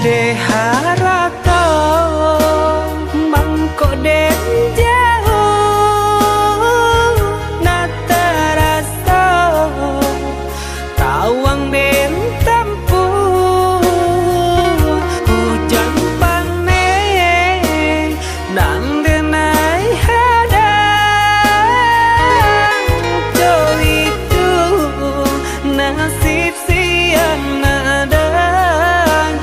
De harato mangko den jauh nata rasa tawang den tempuh hujan panen nan denai hadang jo itu nasib sian nadagang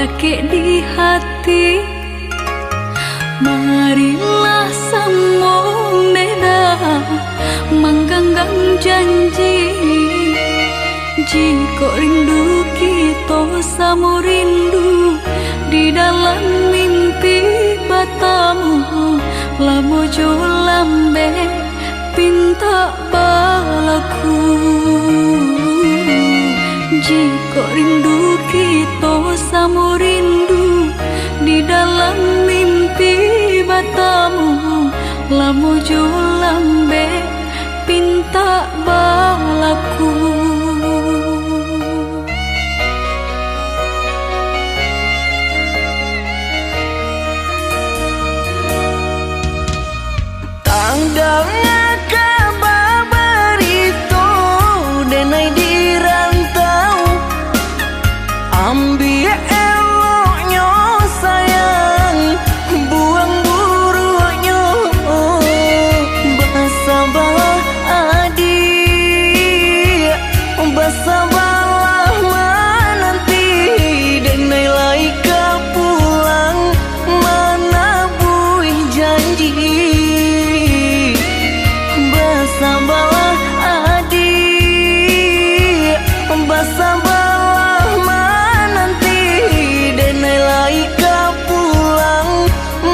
dake di hati. Marilah sambung beda menggenggam janji. Jika rindu kita sama rindu di dalam mimpi batamu, lamojo lambe pinta balaku. Jika rindu kita sama rindu di dalam mimpi batamu, lamojo lambe pinta balaku. Tandangnya kabar itu denai di rantau, ambil eloknya sayang, buang buruknya. Bersabarlah adik, bersabarlah menanti, denai laika pulang mana buih janji. Bersabarlah adik, bersabarlah menanti, denai laika pulang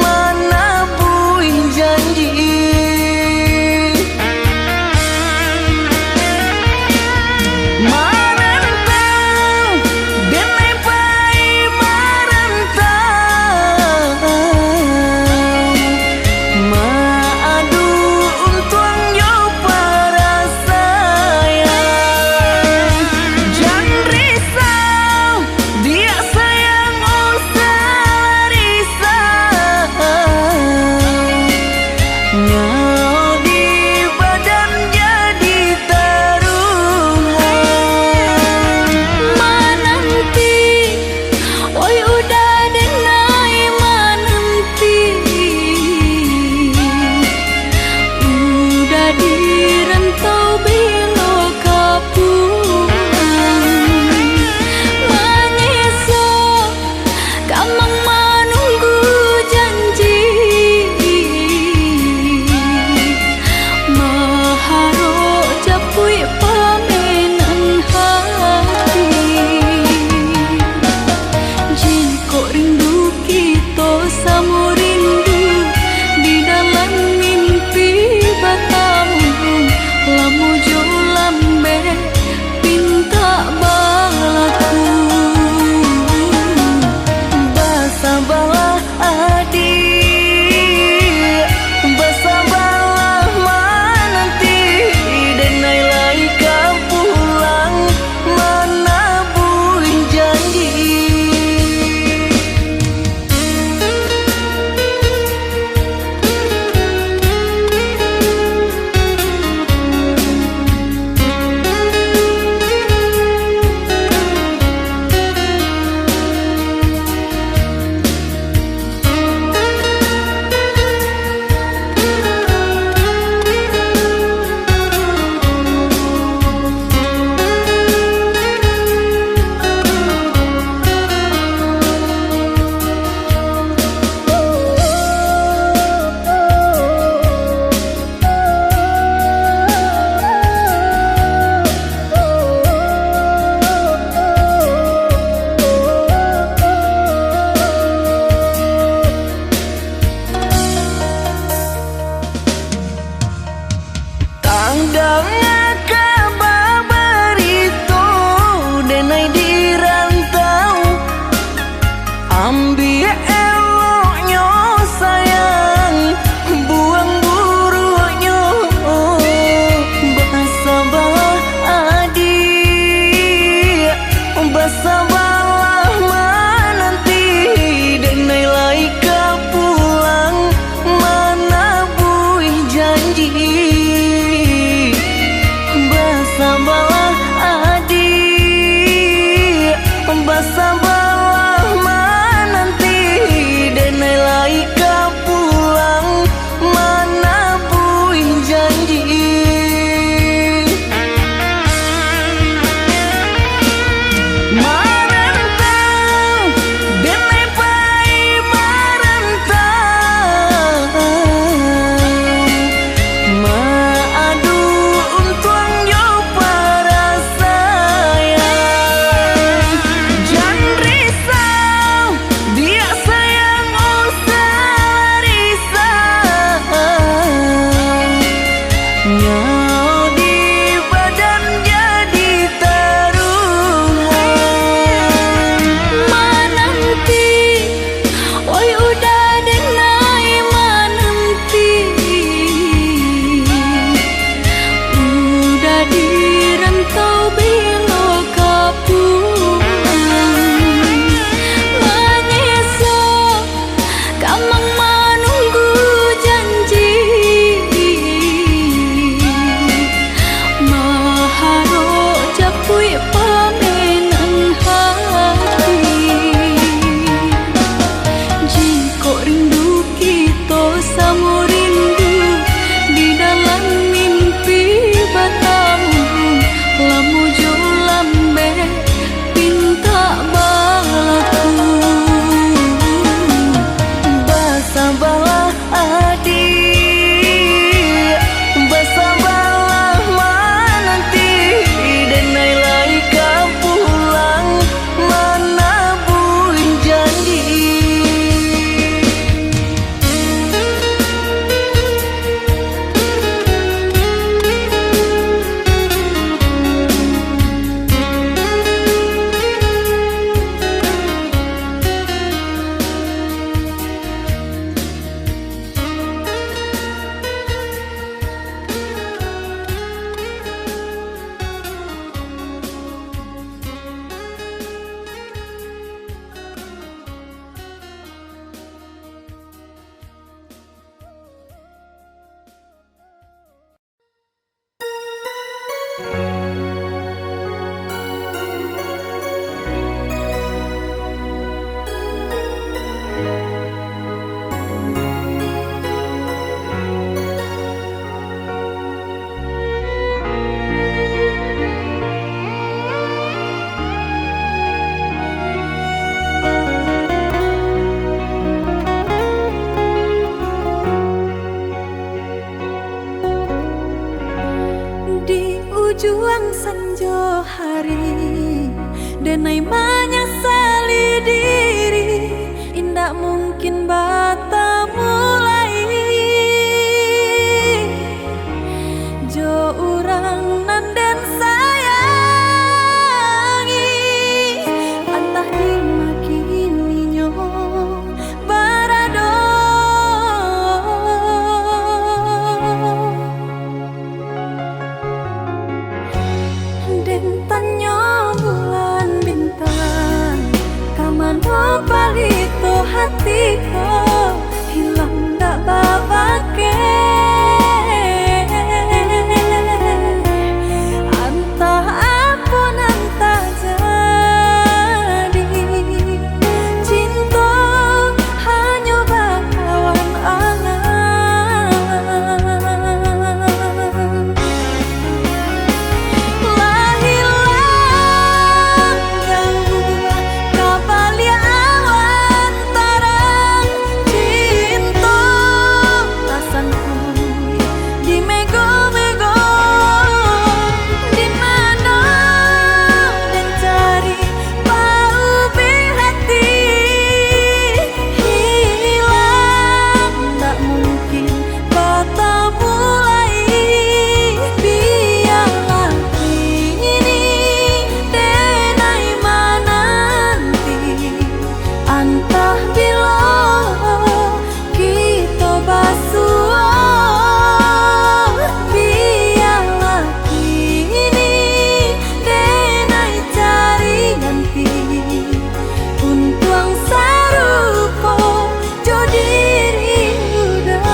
mana buih janji. Marantau, denai pai marantau, maadu untuang yo para sayang. Jangan denai menyesali diri, indak mungkin bata mulai. Jo urang nanden sayangi, antah dimakini nyo barado. Den tanyo bulan bintang, kamano palito hatiku, hilang dak babake. Antah apun antah jadi, cinta hanya bakawan angan. Lah hilang jauh kabalia awan tarang, cinta rasanku di mego-mego. Di mana dan cari paubi hati, hilang tak mungkin bata mulai. Biarlah ini denai menanti, antah bila kita basuh. Biarlah ini denai cari ganti, untung sarupo jo diri udah.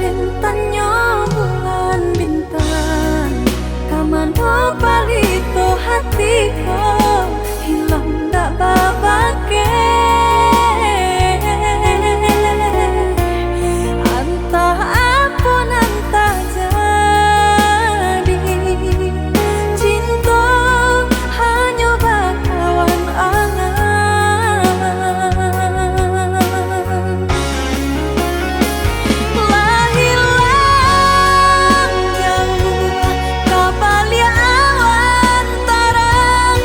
Den tanyo bulan bintang, kamano palito hatiku, hilang dak babake. Antah apun antah jadi, cinta hanya bakawan angan. Lah hilang jauh kabalia awan tarang,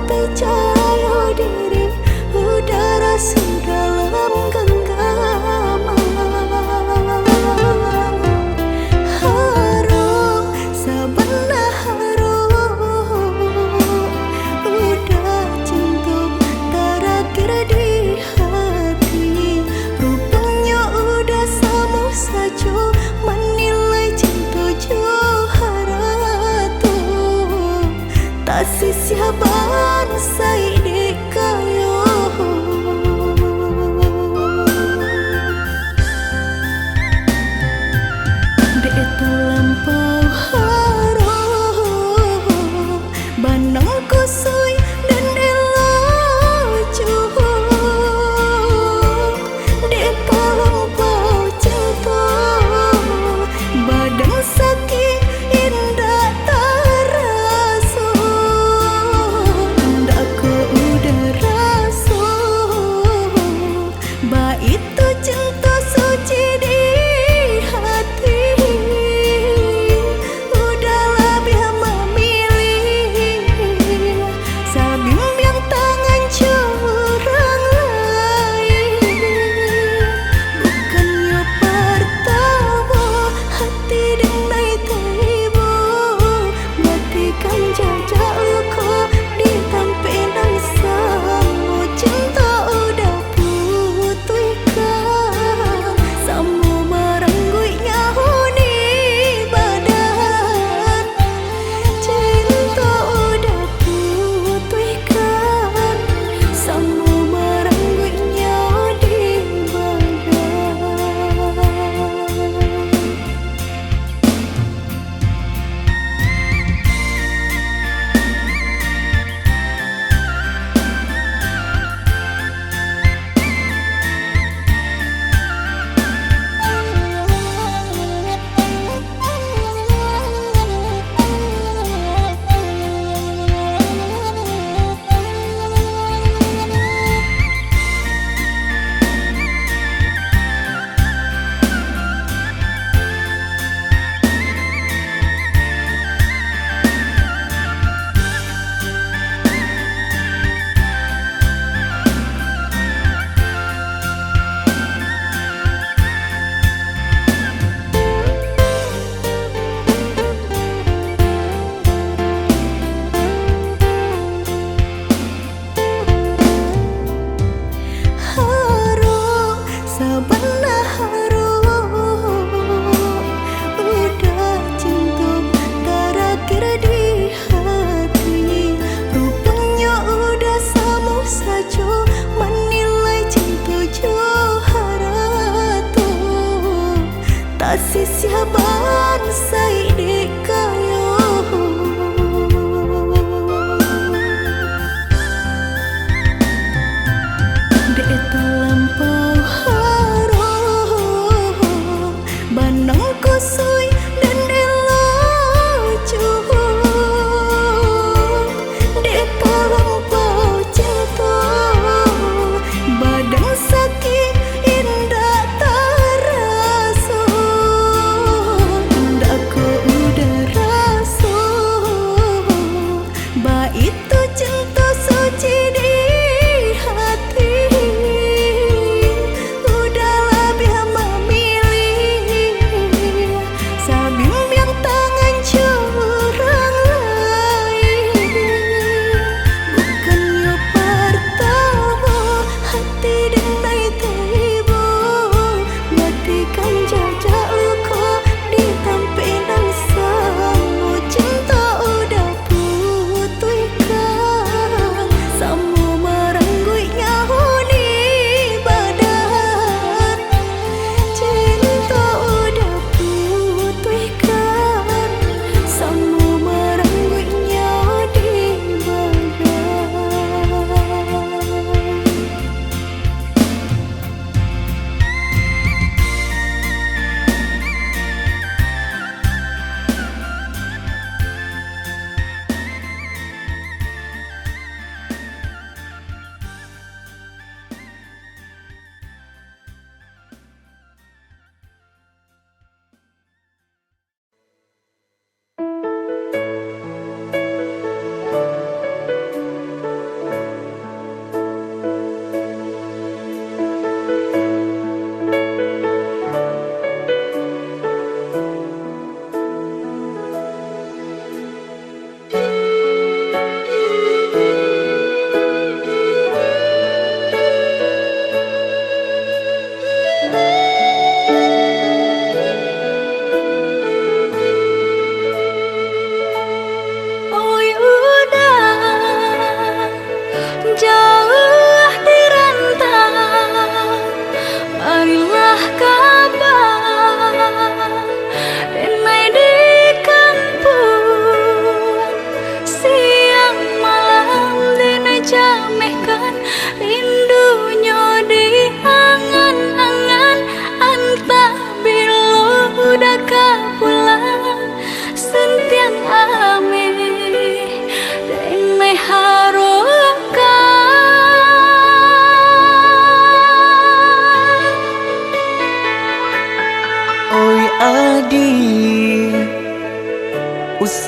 percaya diri, udara dalam genggaman. Harum, sebenarnya harum, udah cinta terakhir di hati. Rupanya udah sama saja menilai cinta johara tuh. Tak sisiaban saya dikayo. Dek terlampau harum, banang kusui dan elojo. Dek terlampau cinta, badan sakit indah terasa. Ndak ke udara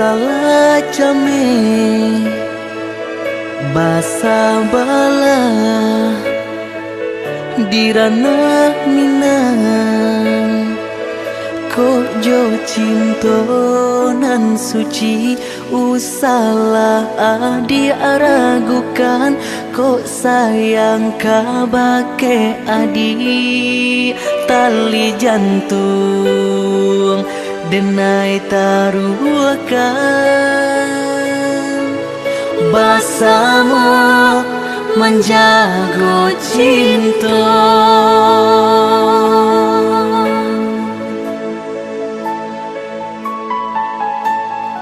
Usala jame basa bala dirana minang ko jo cinto nan suci usala adi aragukan ko sayang kabake adi tali jantung denai taruhkan basamu menjago cinta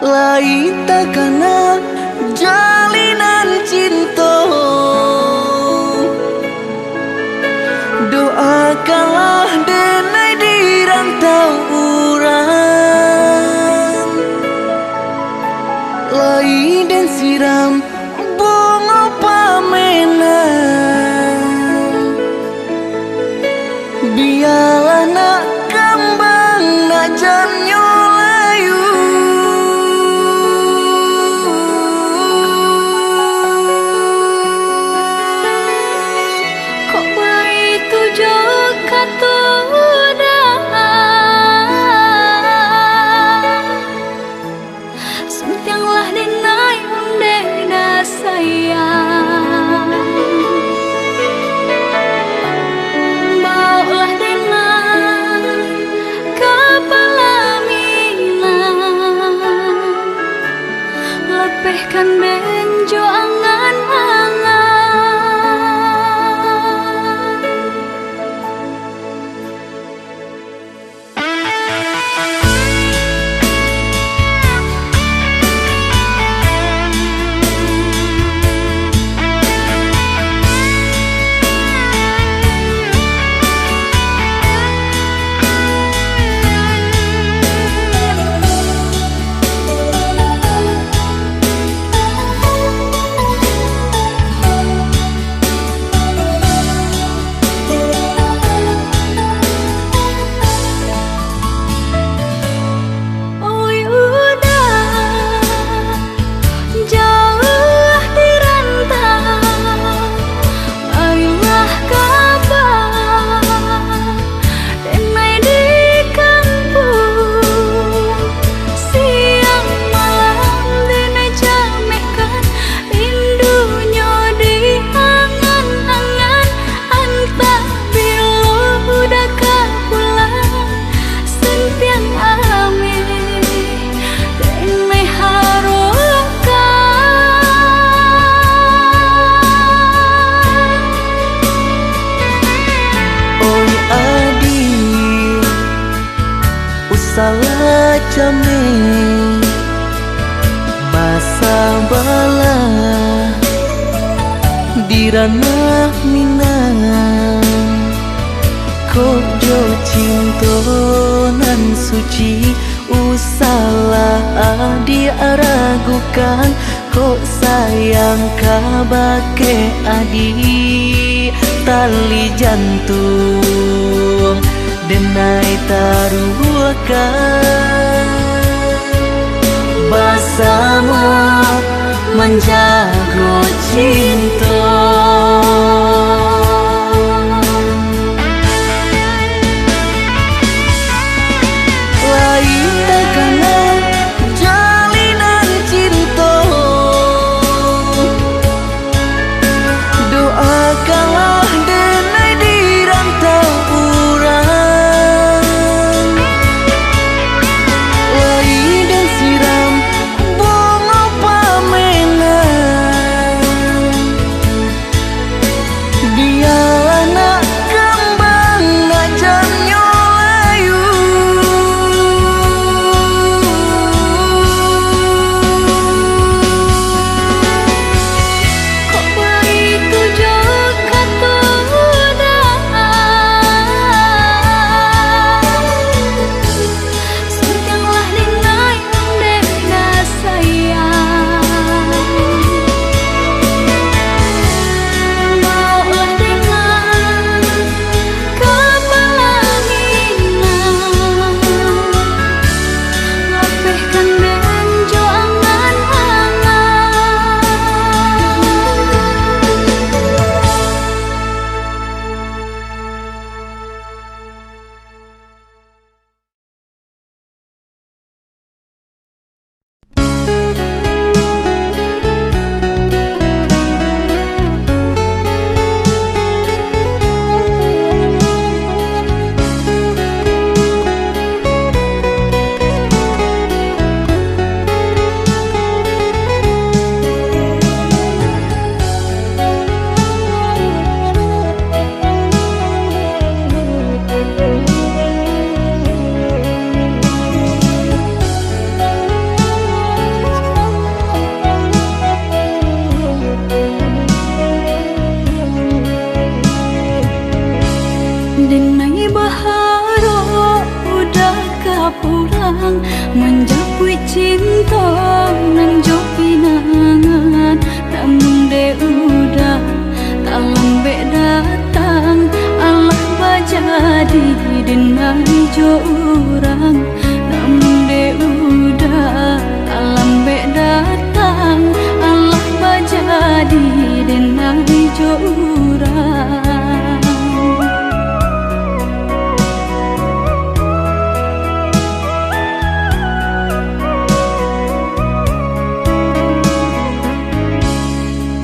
lain takana jalinan cinta doakanlah denai di rantau urang lain dan siram bunga pamenang biarlah nak kembang nak janyo layu kok begitu juga tuh sentianglah denai undena sayang baulah denai kepala milang lepehkan benjo angan-angan salah jame basa bala dirana minang ko jo cinto nan suci usala adi aragukan ko sayang kabake adi tali jantung denai taruhkan basamu menjago cinta lain takana jalinan cinta doakanlah denai di rantau urang lain dan siram bunga pamenang Dinai baharo udah kapulang menjapui cinta nan jo pinangan, namun de udah tak lambe datang Allah bajadi dinai jo urang, namun de udah tak lambe datang Allah bajadi dinai jo urang.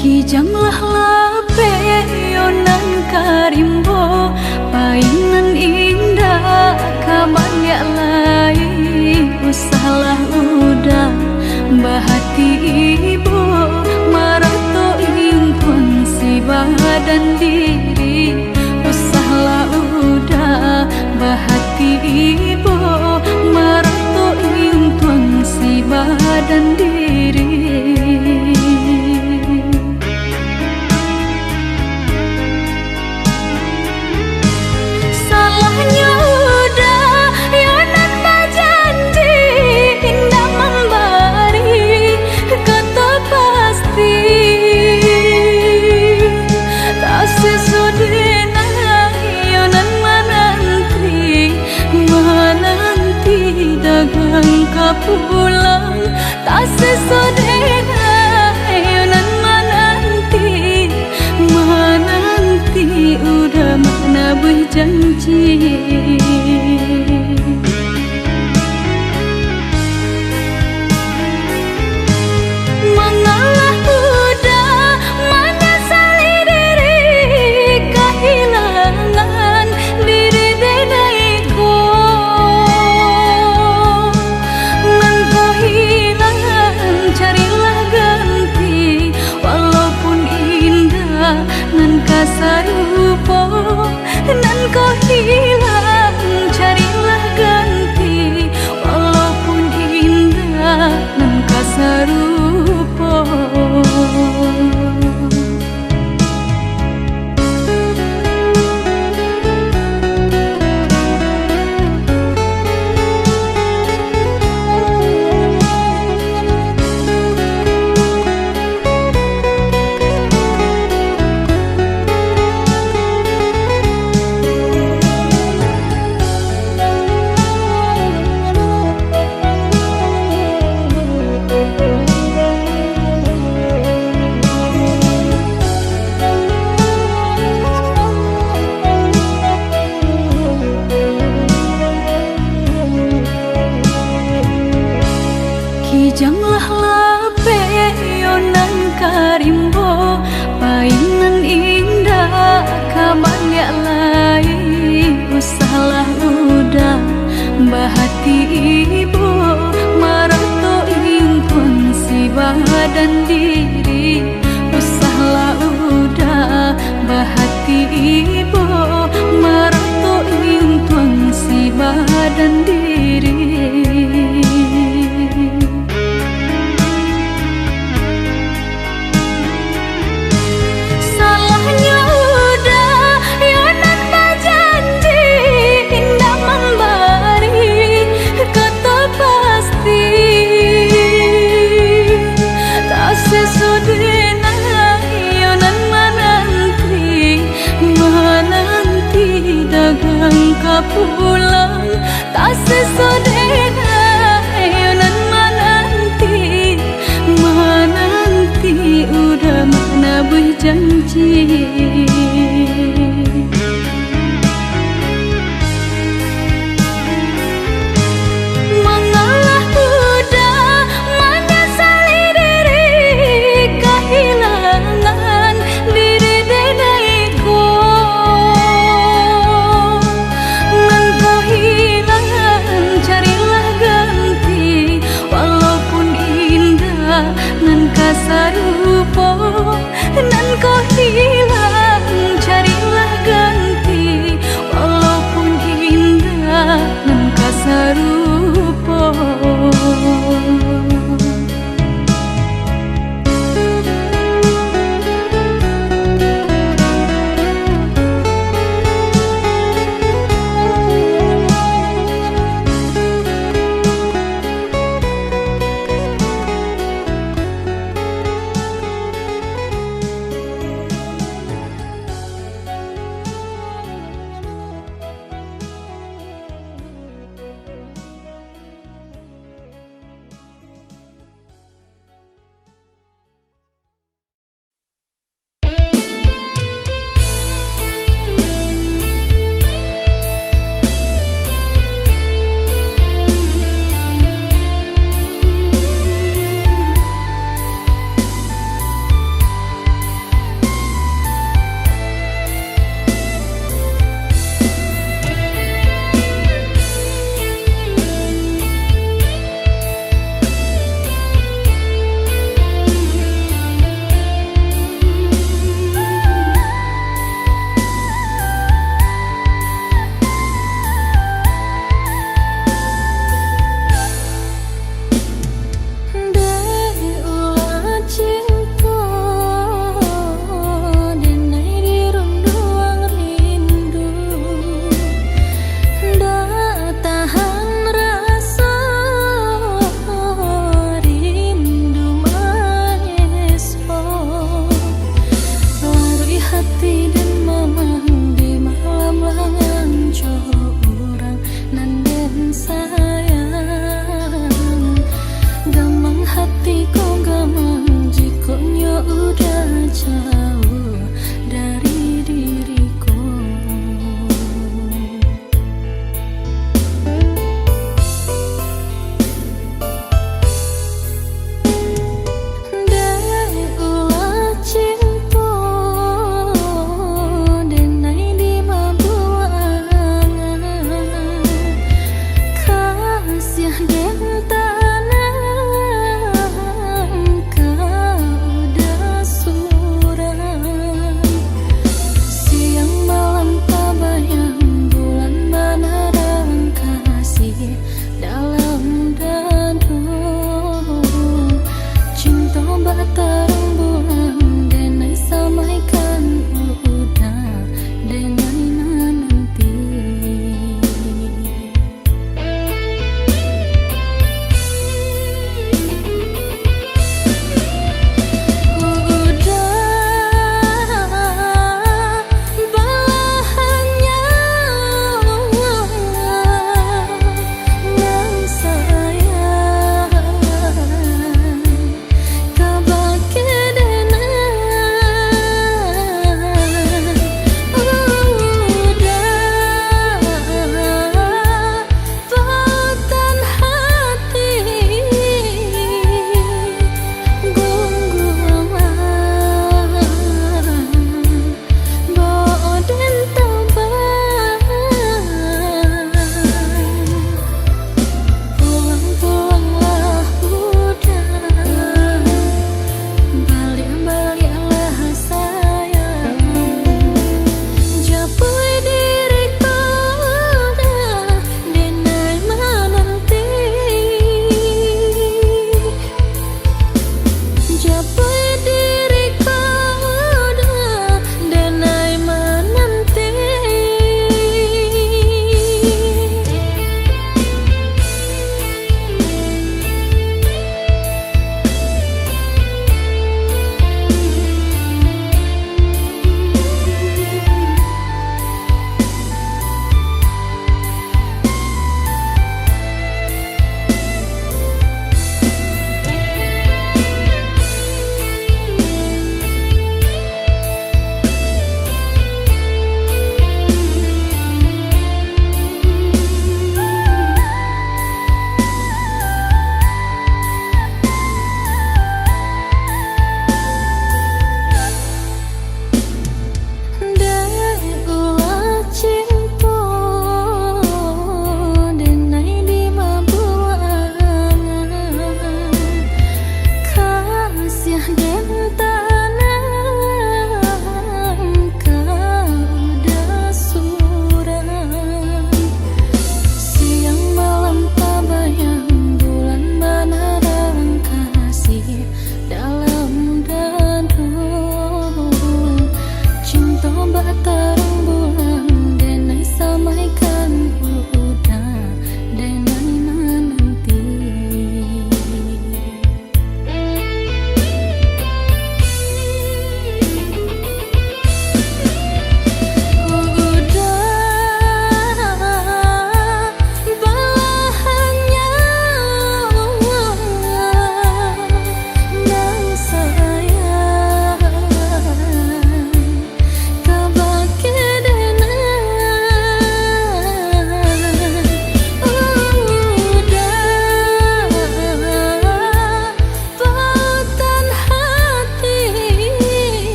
Kijanglah lape yonan karimbo, painan indah kabalya lai, usahlah udah bahati ibu marato impun si badan diri, usahlah udah bahati ibu marato impun si badan diri. Pulang tak sesodena yonan menanti udah mana berjanji. Mengalah udah menyesali diri kehilangan diri denaiku. Carilah ganti walaupun indah nan kasarupo nan kau hilang, carilah ganti walaupun indah nan kasarupo. Kijanglah lape yonan karimbo, painan indah kabalya lai, usahlah udah bahati ibu marato impun si badan diri, usahlah udah bahati ibu marato impun si badan diri. Pulang tak sesodena yonan menanti udah mana berjanji. Mengalah udah menyesali diri kehilangan diri denaiku. Carilah ganti walaupun indah nan kasarupo nan kau hilang.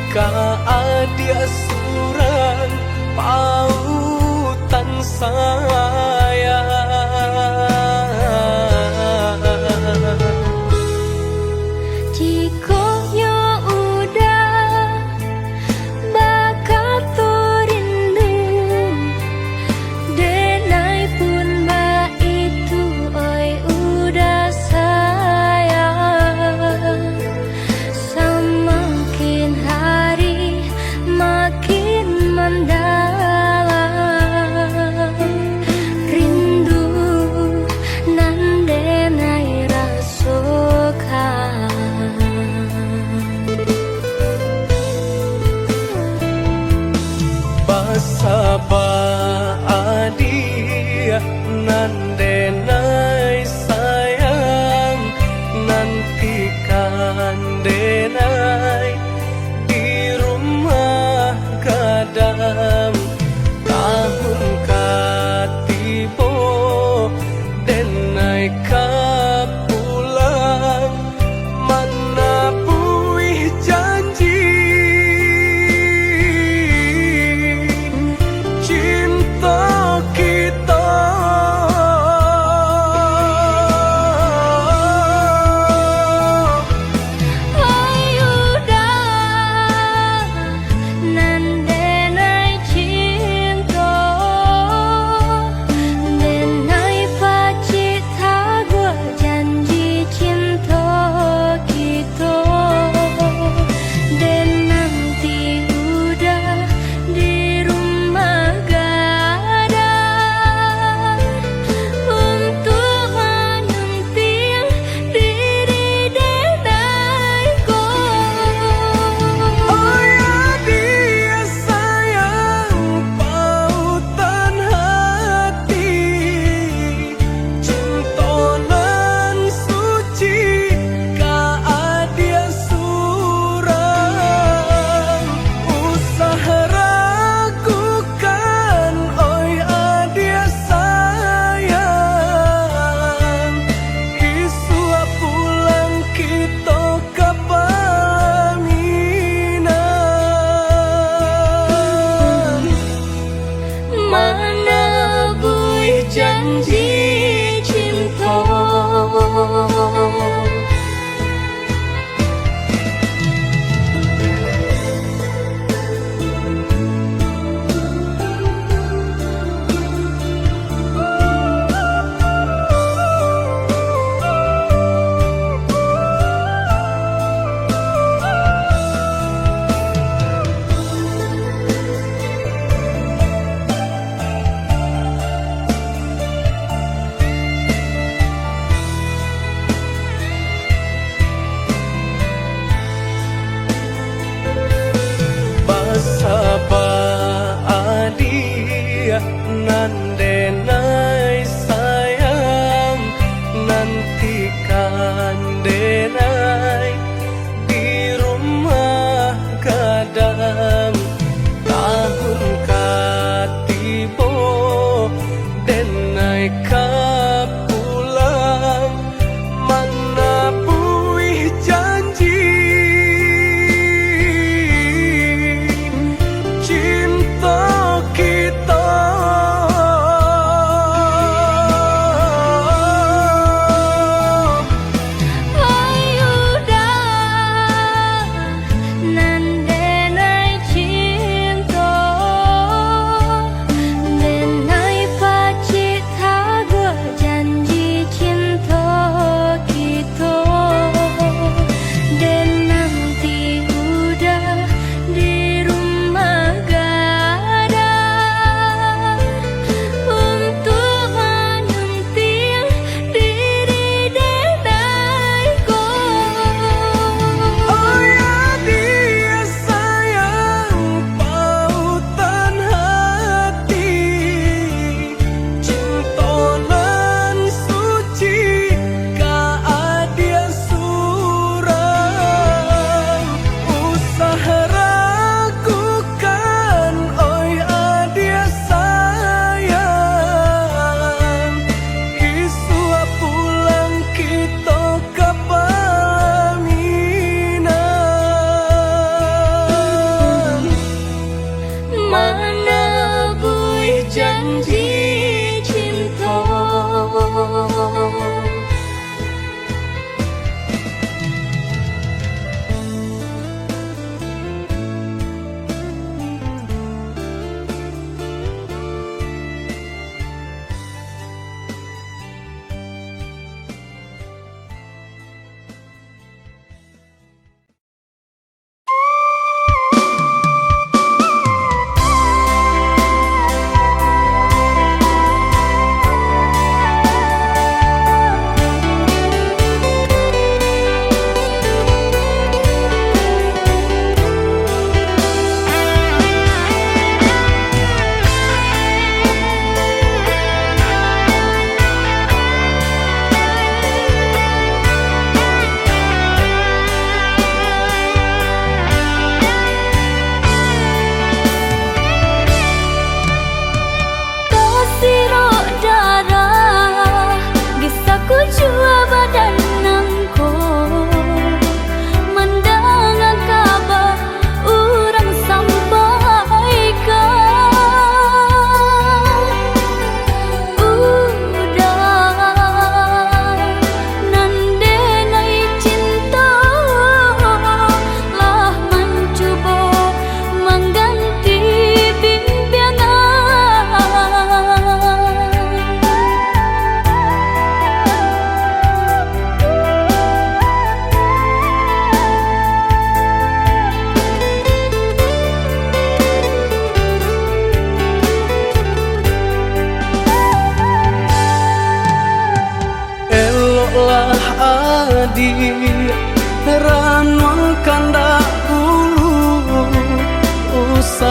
Ka adia surang pautan sayang. Jika yo udah bakal turindu, denai pun ba itu oi udah sayang. Semakin hari makin mendalam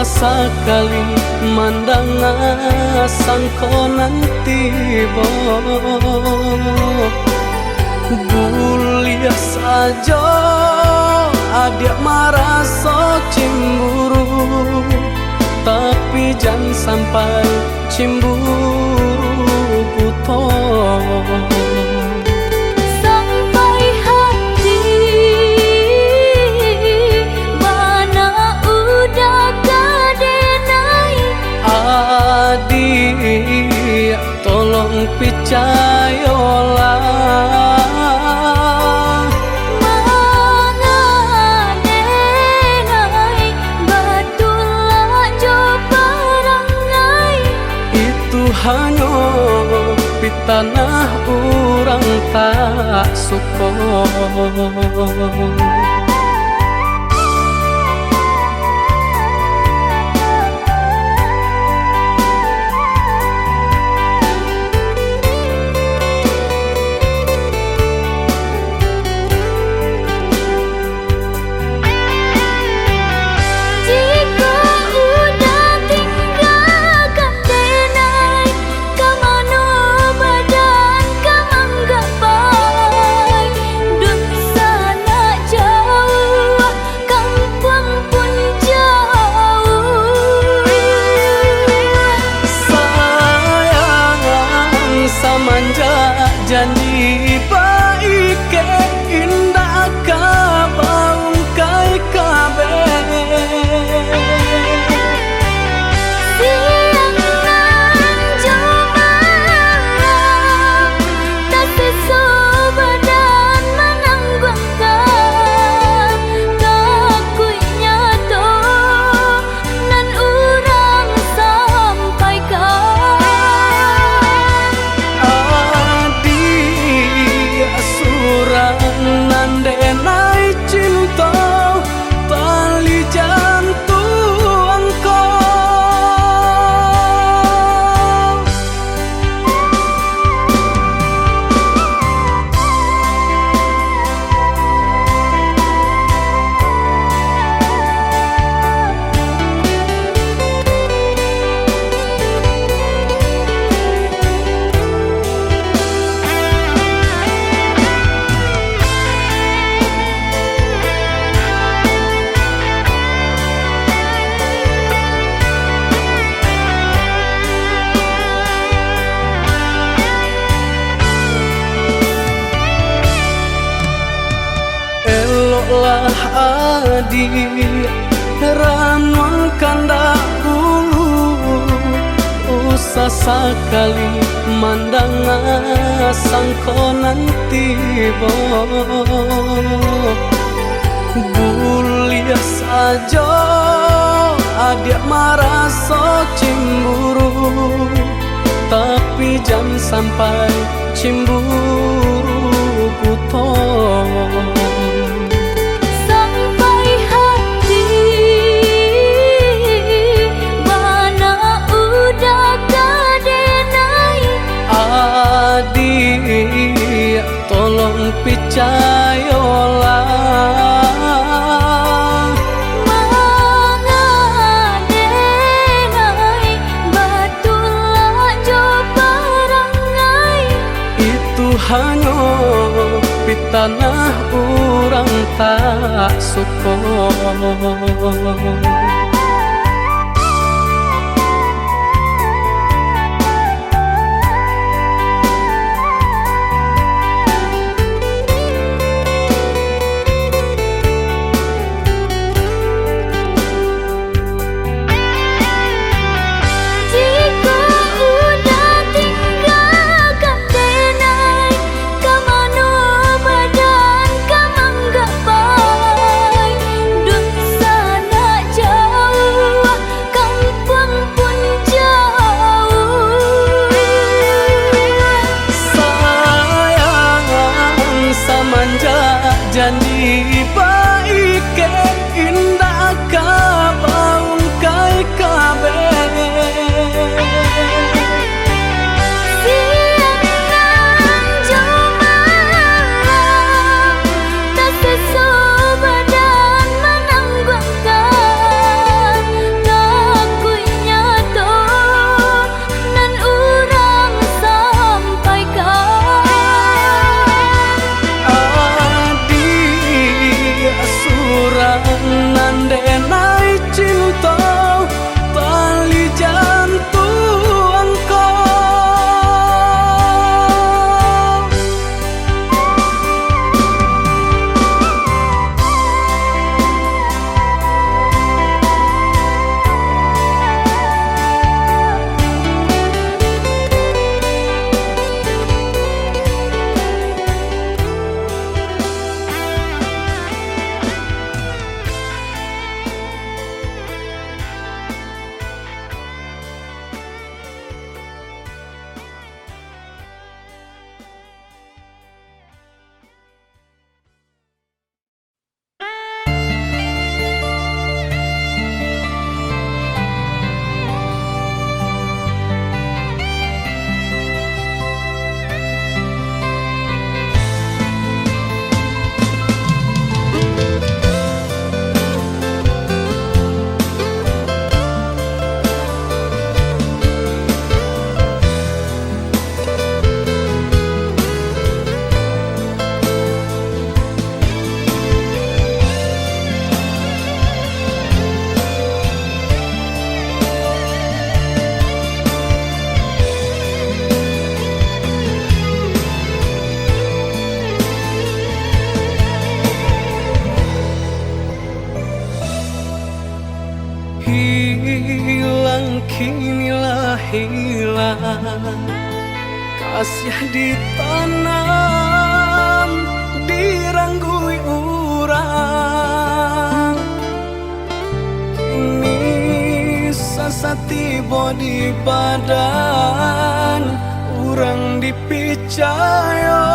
sekali mandang sangko nanti Bulia saja adik merasa cemburu, tapi jangan sampai cemburu buta. Sampai hati mana udah kadenai. Adik tolong percayalah, hanya di tanah orang tak suka. Janji baik indah kabaung kai kabe. Siang nan jumalang tak sesobadan menanggungkan kakunya to nan urang sampaikan. Nandenai cinta tali jantung kau. Eloklah adik ranuan kanda bulu, usah sekali mandang sangko nanti Bulia saja adik merasa cemburu, tapi jangan sampai cemburu buta. Sampai hati mana udah kadenai. Adik tolong percayalah, mengadenai batulah jo perangai. itu hanya di tanah orang tak suka. Jika udah tinggalkan denai, kemana badan kamang gapai, dun sana jauh. hilang kinilah hilang, kasih ditanam diranggui urang, kini sasati bodi badan urang dipicaya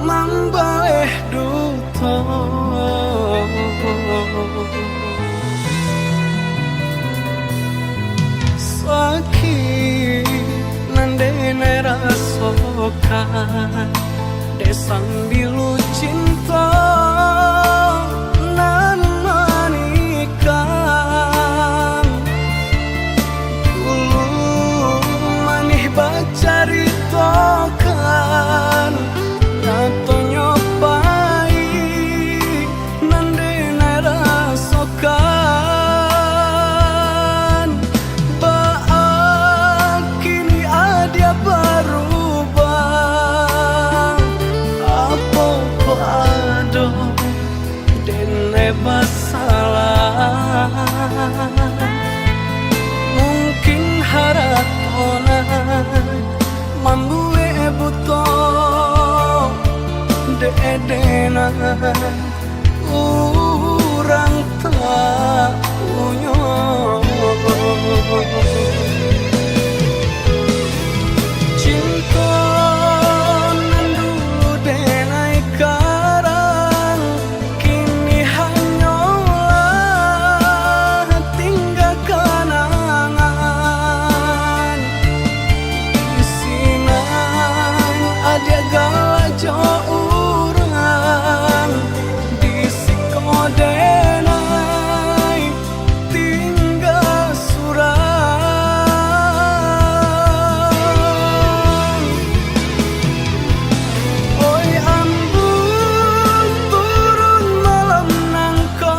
mambaeh duto. Sakit nandene rasokan desang bilu cinta nan manikang dulu manih bacaritokan nato nyopai nandene rasokan baak kini adia berubah apa pado dene masalah mungkin haratona mambue buto dedena urang tak punya. Cinta nan dulu denai karang kini hanyalah tinggal kenangan. Isinan ada galajo urang di sikodenai tinggal surang. Oi ambung turun malam nangkau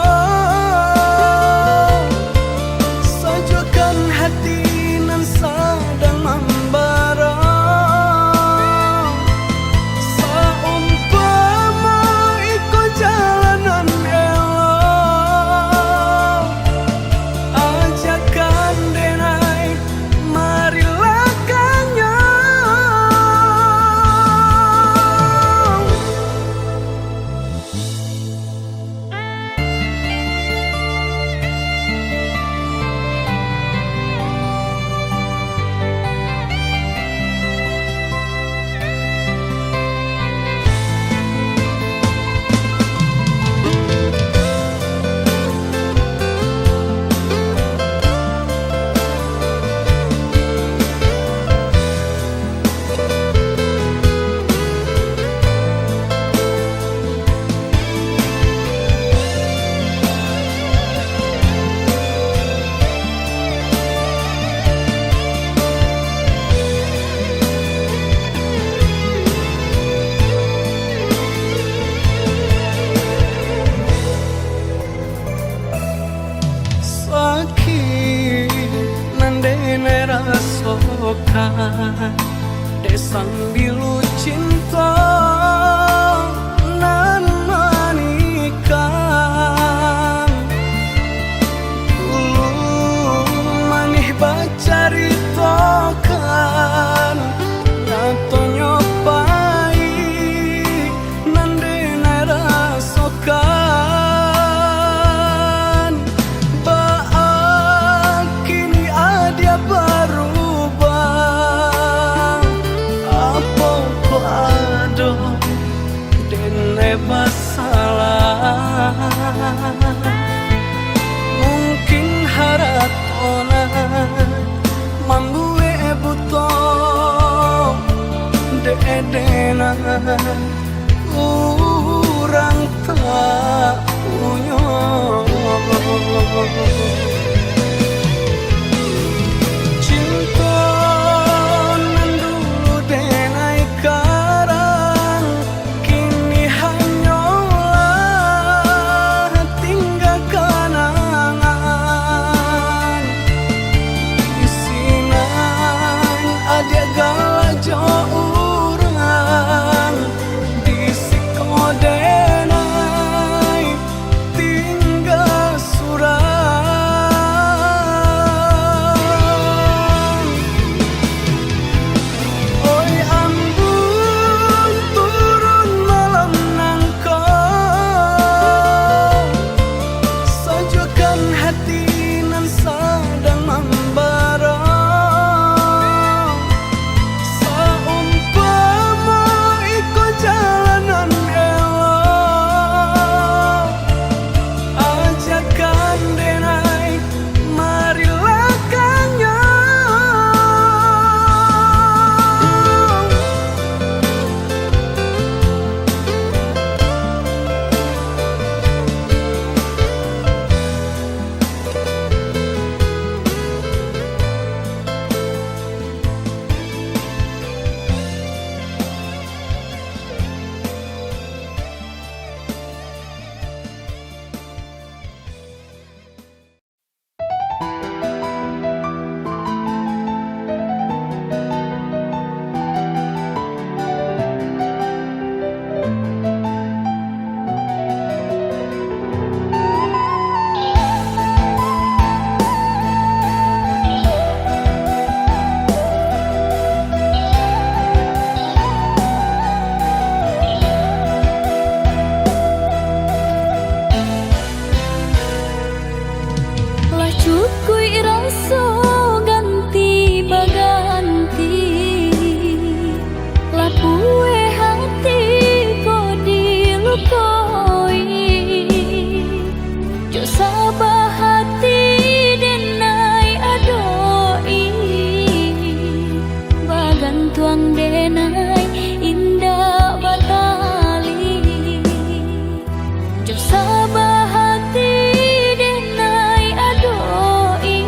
sajukan hati nan sadang membara saumpama iko jalanan elok ajakan denai marilah kanyang. Sakit nandene rasokan desang bilu cinta nan manikang dulu manih bacaritokan nato nyopai nandene rasokan baak kini adia berubah apa pado dene masalah mungkin haratona mambue buto dedena urang tak punya. Cinta nan dulu denai karang kini hanyalah tinggal kenangan. Isinan ada galajo urang di sikodenai tinggal Cukui rasa ganti baganti, lapue hati ko dilukoi. Jo sabah hati denai adoi, bagan tuang denai indah batali. Jo sabah hati denai adoi,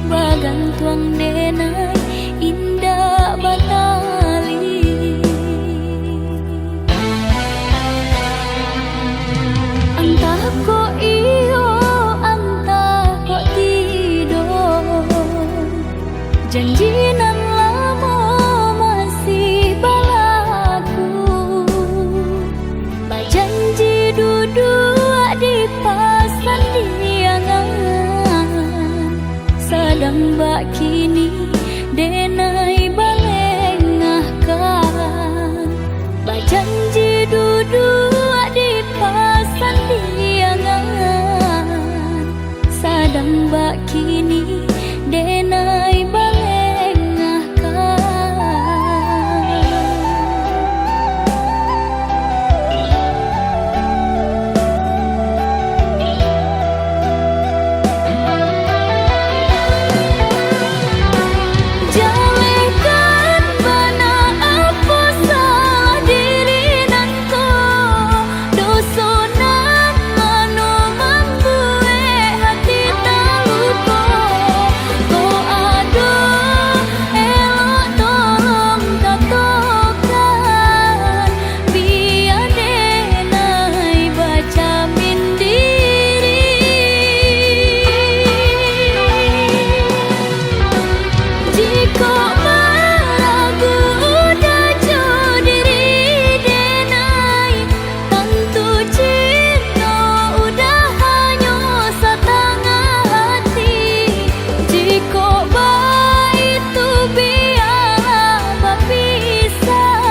bagan tuang denai indah batali. Entah kok iyo, entah kok tidak, janji nan lama masih balaku. Bajanji duduk di pasan diangan, sedang bak kini denai balengahkan. Bajanji duduk di pasan diangan, sedang bak kini denai balengahkan. Jalekan bana apa salah diri nanko, dosonan anu membuat hati taluko. Ko ado elok tolong katokan, biar denai baca mindiri. Jika meragu udah jauh diri denai, tentu cinta udah hanya setengah hati. Jika baik itu biarlah berpisah,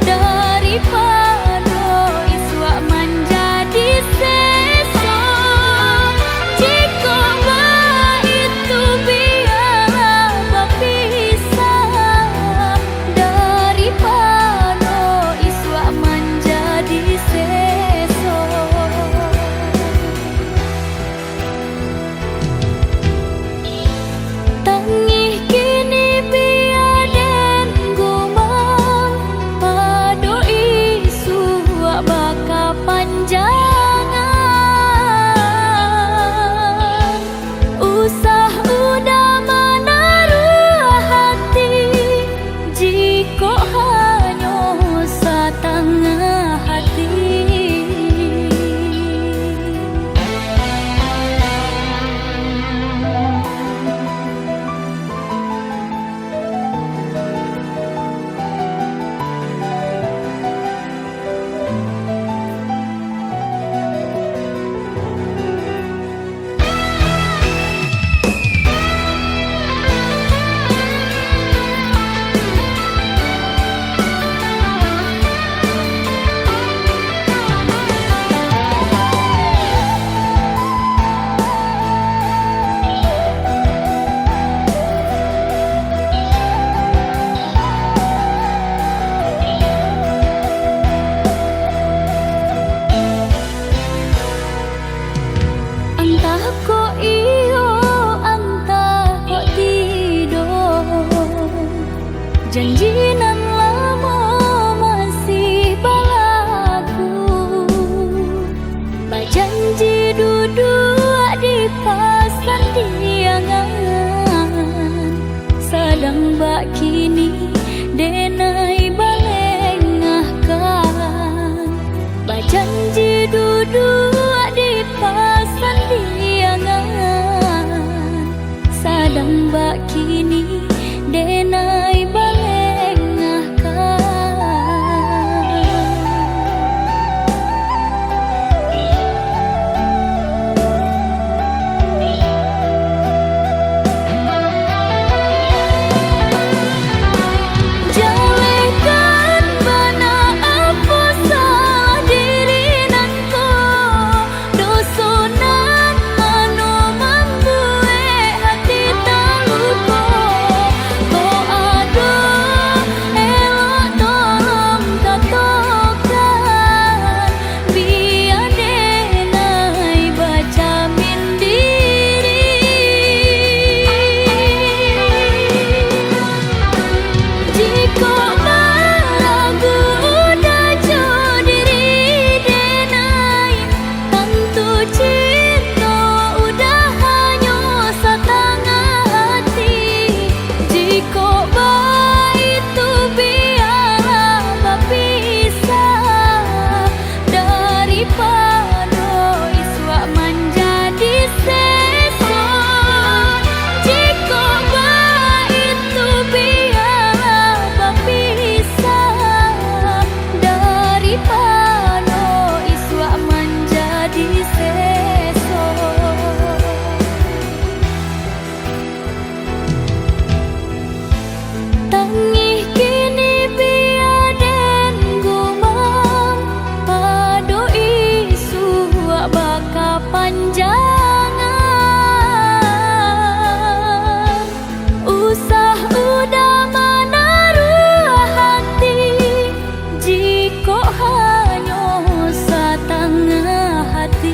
daripada iswa menjadi sesok. Jika baik itu biarlah berpisah, daripada iswa menjadi sesok. Tangih kini biaden gumam, pado isu baka panjangan. Usah udah menaruh hati, jika hanya setengah hati. Entah kok iyo, entah kok tidak, janji nan lama masih balaku. Bajanji duduk di pasan diangan, sedang bak kini denai balengahkan. Bajanji duduk di pasan diangan, sedang bak kini denai balengahkan. seso. Tangih kini biaden gumam pado isu baka panjangan. Usah udah menaruh hati jika hanya setengah hati.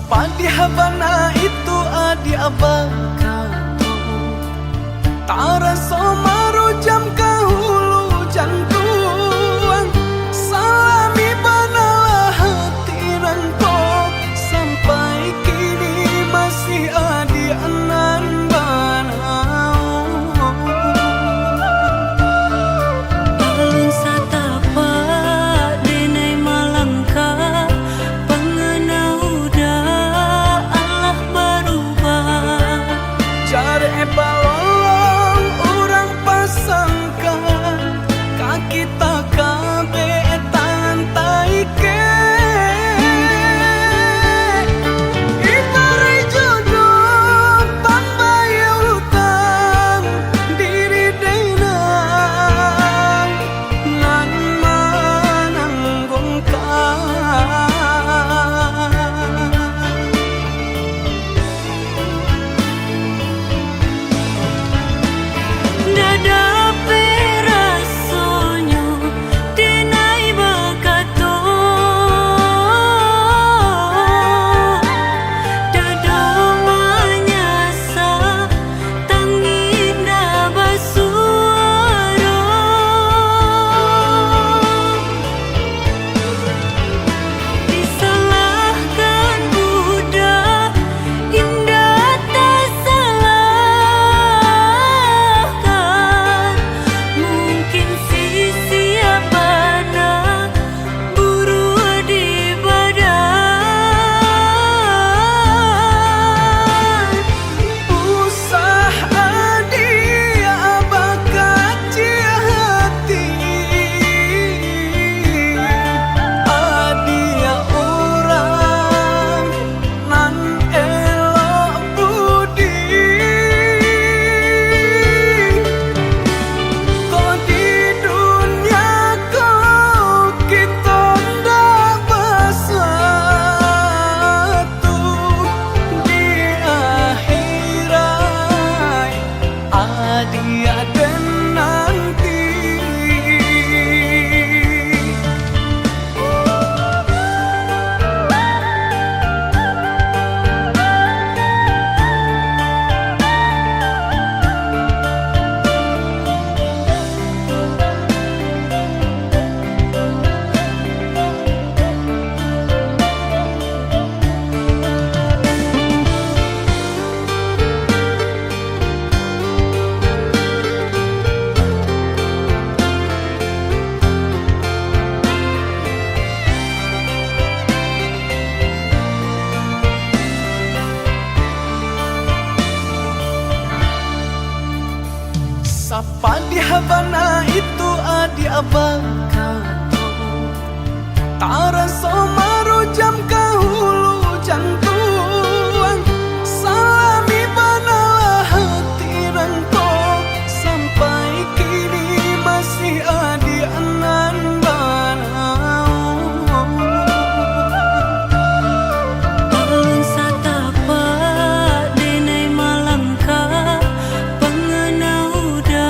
Padi habana itu adi abang kau Tara somaru jam kahulu jantuang Salami banalah hati rangkok Sampai kini masih adi anan banau Alun satapa denai malangka pengenau Allah berubah. Cari balong orang pasangkan kaki tak kabe tangan taike Itari jodoh pambayar utang diri denang nan mananggungkan Dada di Havana itu adi abang kato Tara somaru jam kahulu jantung Salami banalah hati rangko Sampai kini masih adi anan banau Ulun satapa denai malangka pengenauda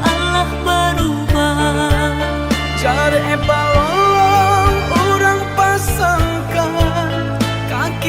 Allah berubah Jare balong orang pasangkan kaki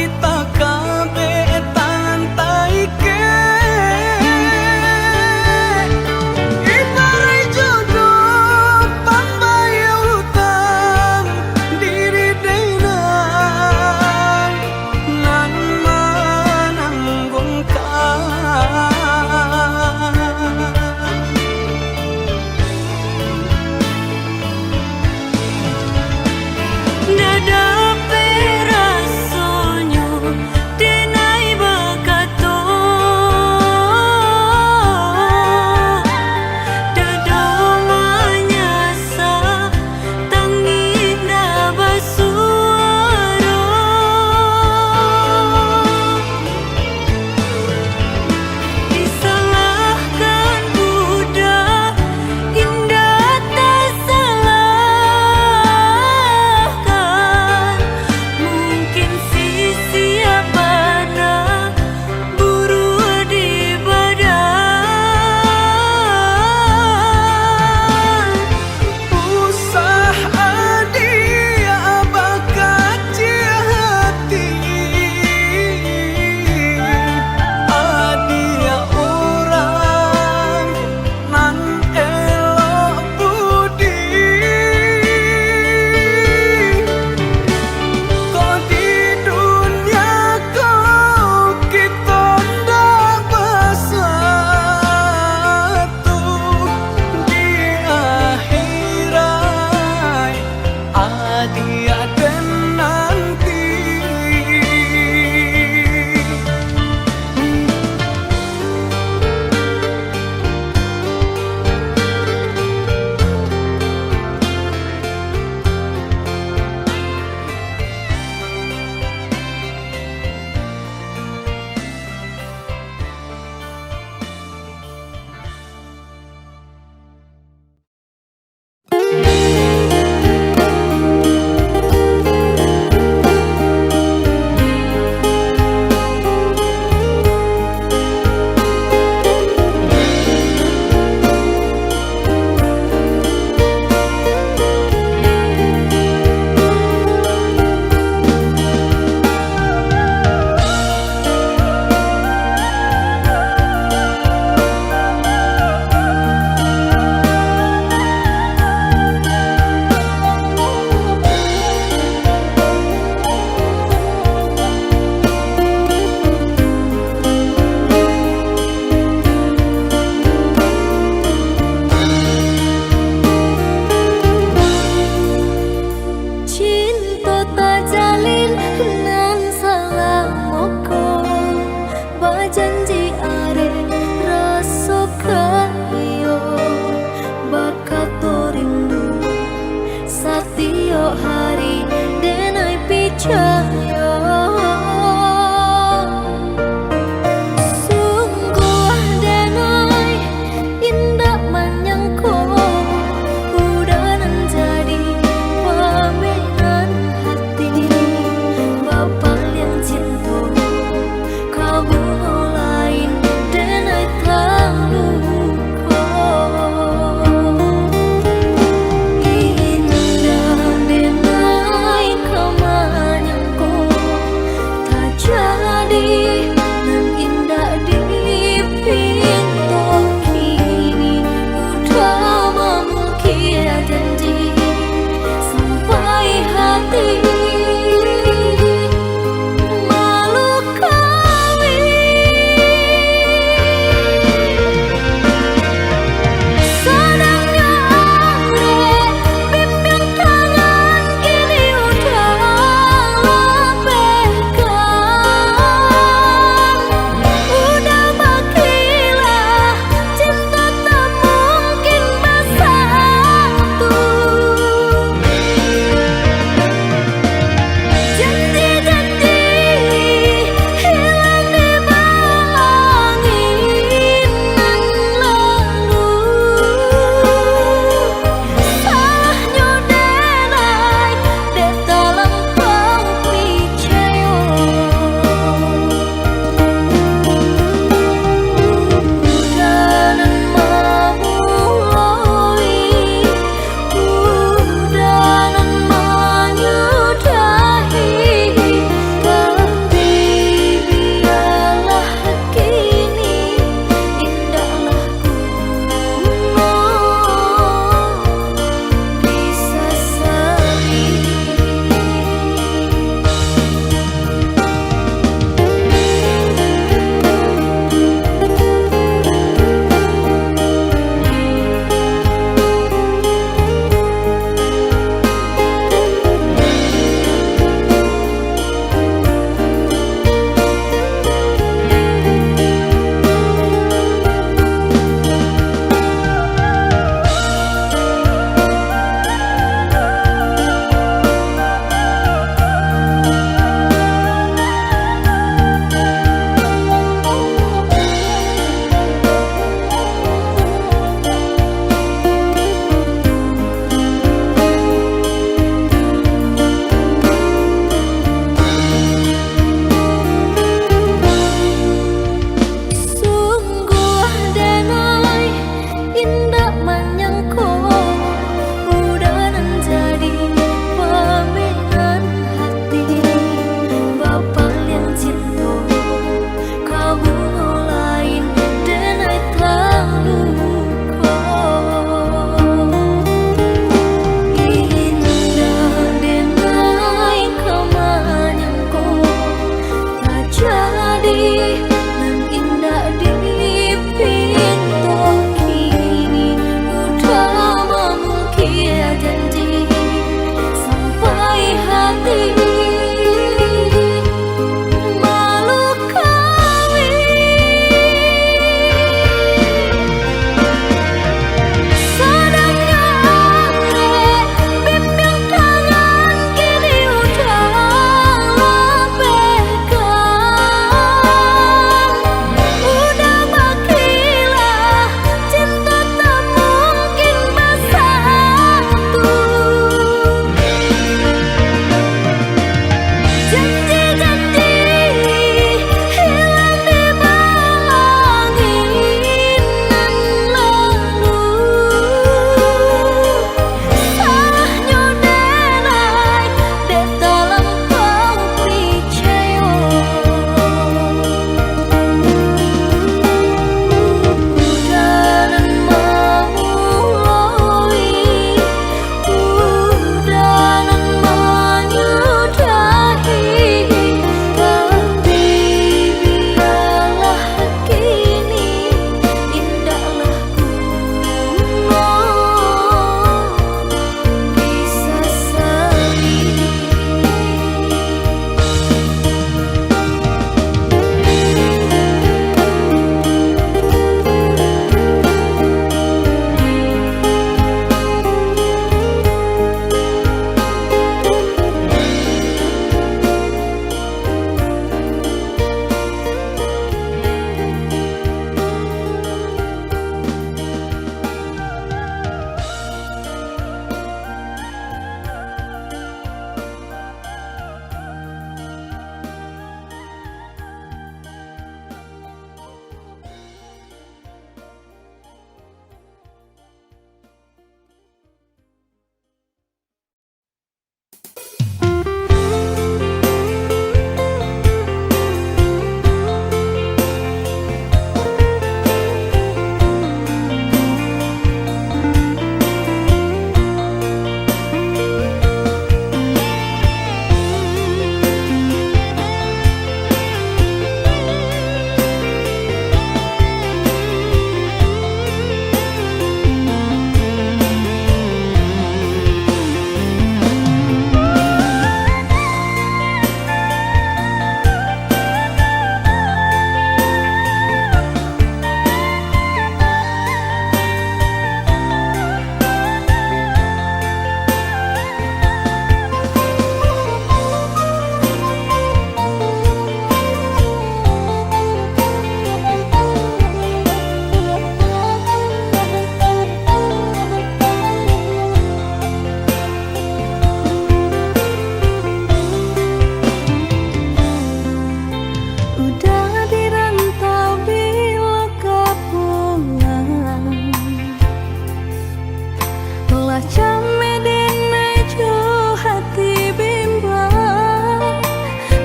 Wajahmu denai jo hati bimbang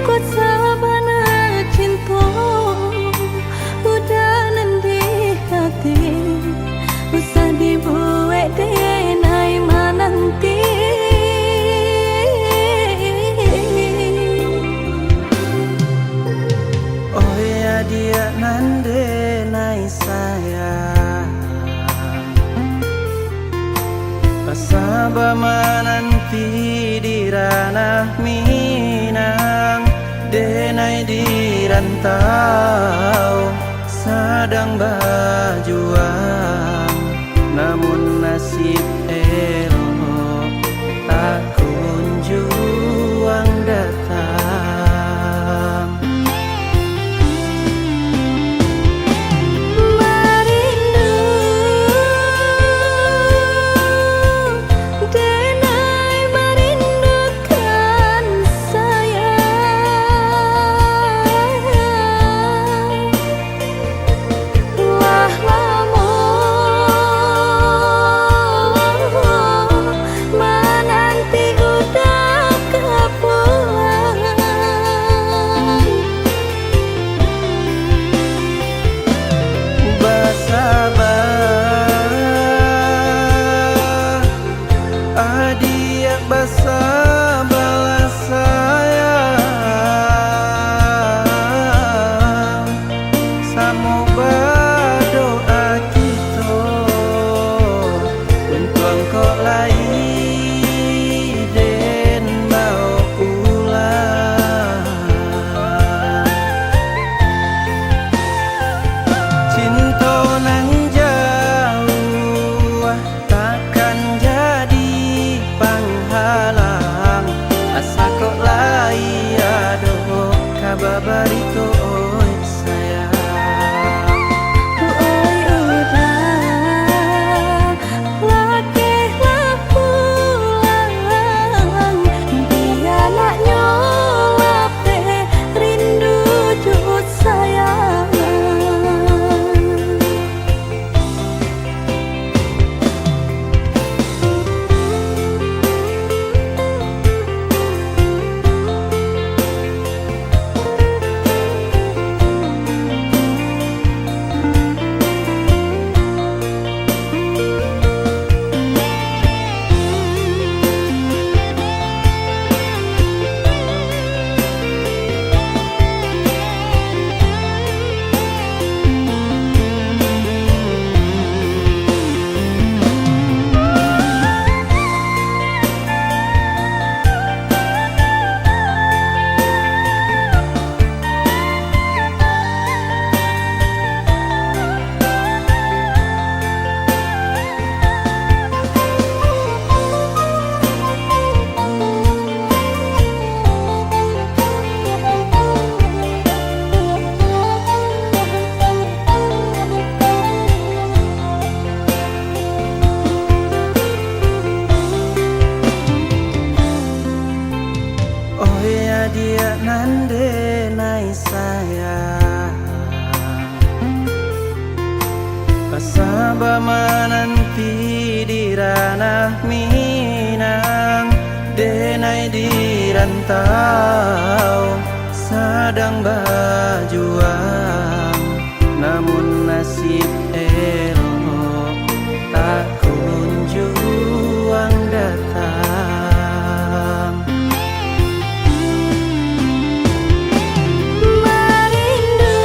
Kut sabana cinta Udah nanti hati Usah dibuat denai menanti Oh ya dia nande nai sayang Pasaba mananti di ranah Minang Denai di rantau Sedang berjuang Namun nasib elok Tak kunjung datang Marindu Denai merindukan sayang Wah lamun menanti udah kepulang Bersabar Adik bersabarlah sayang Samo berdoa kita Untuk engkau lagi dan mau pulang Cinta nan jauh takkan jadi penghalang Asa kok lai aduh kabar barito oi sayang Oi udah Lakilah pulang Dia nak nyolap rindu jut sayang Oh ya dia nande nai sayang Pasaba mananti di ranah Minang Denai di rantau Sedang berjuang Namun nasib elok Tak kunjung datang Marindu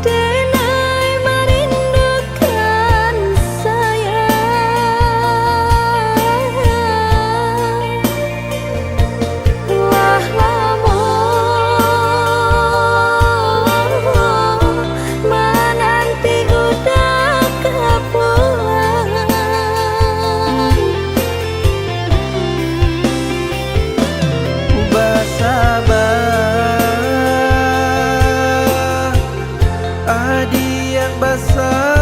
Denai merindukan sayang Wah lamun menanti udah kepulang Bersabar Adik bersabar